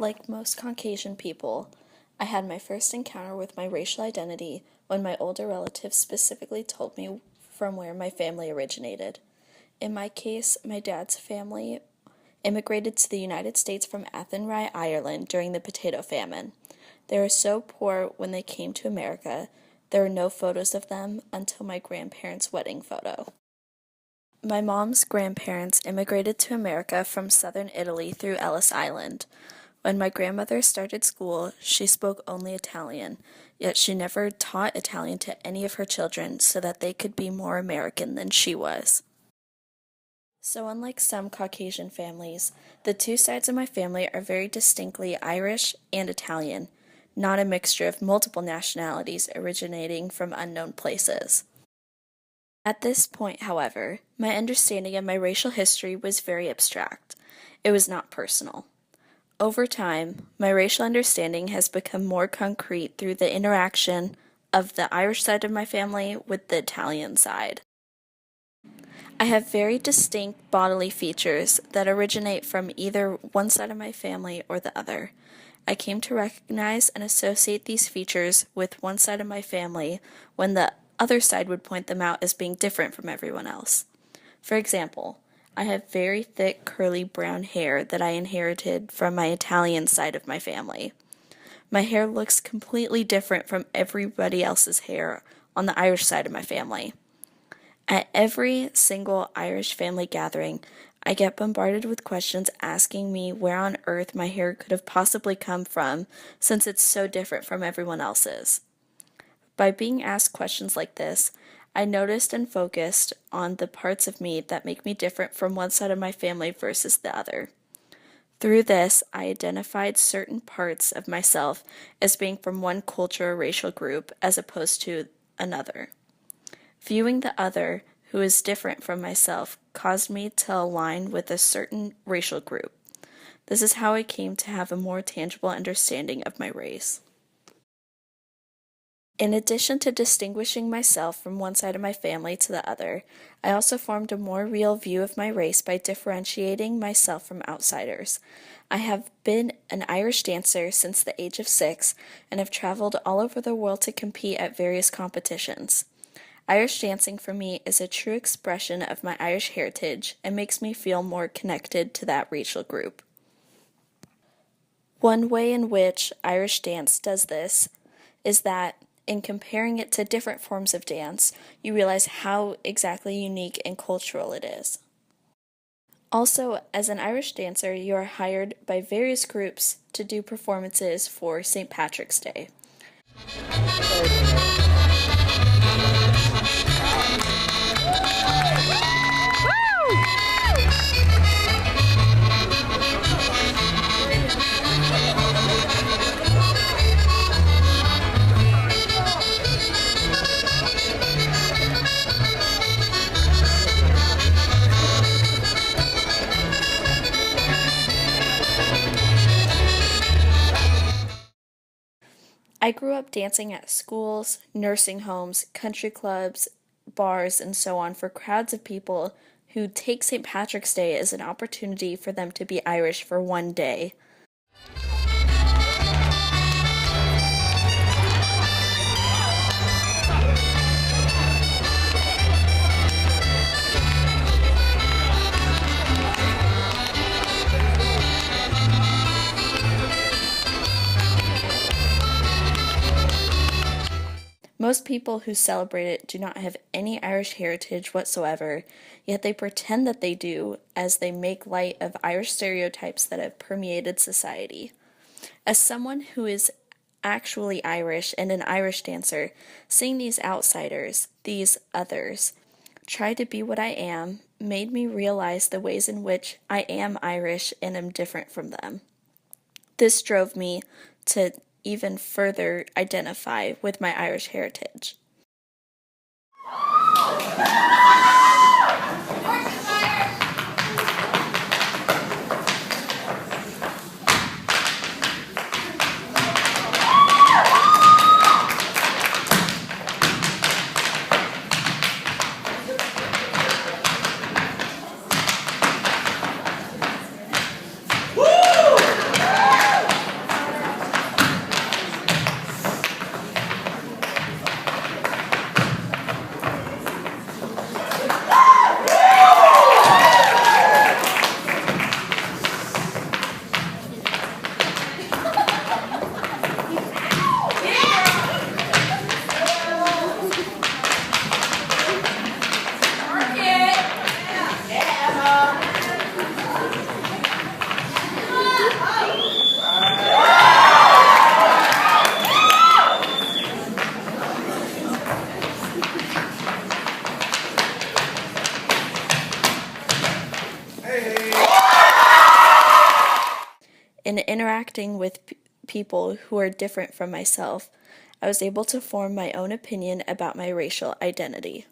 Like most Caucasian people, I had my first encounter with my racial identity when my older relatives specifically told me from where my family originated. In my case, my dad's family immigrated to the United States from Athenry, Ireland during the potato famine. They were so poor when they came to America, there were no photos of them until my grandparents' wedding photo. My mom's grandparents immigrated to America from southern Italy through Ellis Island. When my grandmother started school, she spoke only Italian, yet she never taught Italian to any of her children so that they could be more American than she was. So unlike some Caucasian families, the two sides of my family are very distinctly Irish and Italian, not a mixture of multiple nationalities originating from unknown places. At this point, however, my understanding of my racial history was very abstract. It was not personal. Over time, my racial understanding has become more concrete through the interaction of the Irish side of my family with the Italian side. I have very distinct bodily features that originate from either one side of my family or the other. I came to recognize and associate these features with one side of my family when the other side would point them out as being different from everyone else. For example, I have very thick curly brown hair that I inherited from my Italian side of my family. My hair looks completely different from everybody else's hair on the Irish side of my family. At every single Irish family gathering, I get bombarded with questions asking me where on earth my hair could have possibly come from since it's so different from everyone else's. By being asked questions like this, I noticed and focused on the parts of me that make me different from one side of my family versus the other. Through this, I identified certain parts of myself as being from one culture or racial group as opposed to another. Viewing the other, who is different from myself, caused me to align with a certain racial group. This is how I came to have a more tangible understanding of my race. In addition to distinguishing myself from one side of my family to the other, I also formed a more real view of my race by differentiating myself from outsiders. I have been an Irish dancer since the age of 6 and have traveled all over the world to compete at various competitions. Irish dancing for me is a true expression of my Irish heritage and makes me feel more connected to that racial group. One way in which Irish dance does this is that in comparing it to different forms of dance, you realize how exactly unique and cultural it is. Also, as an Irish dancer, you are hired by various groups to do performances for St. Patrick's Day. I grew up dancing at schools, nursing homes, country clubs, bars, and so on for crowds of people who take St. Patrick's Day as an opportunity for them to be Irish for one day. Most people who celebrate it do not have any Irish heritage whatsoever, yet they pretend that they do as they make light of Irish stereotypes that have permeated society. As someone who is actually Irish and an Irish dancer, seeing these outsiders, these others, try to be what I am, made me realize the ways in which I am Irish and am different from them. This drove me to even further identify with my Irish heritage. and interacting with people who are different from myself, I was able to form my own opinion about my racial identity.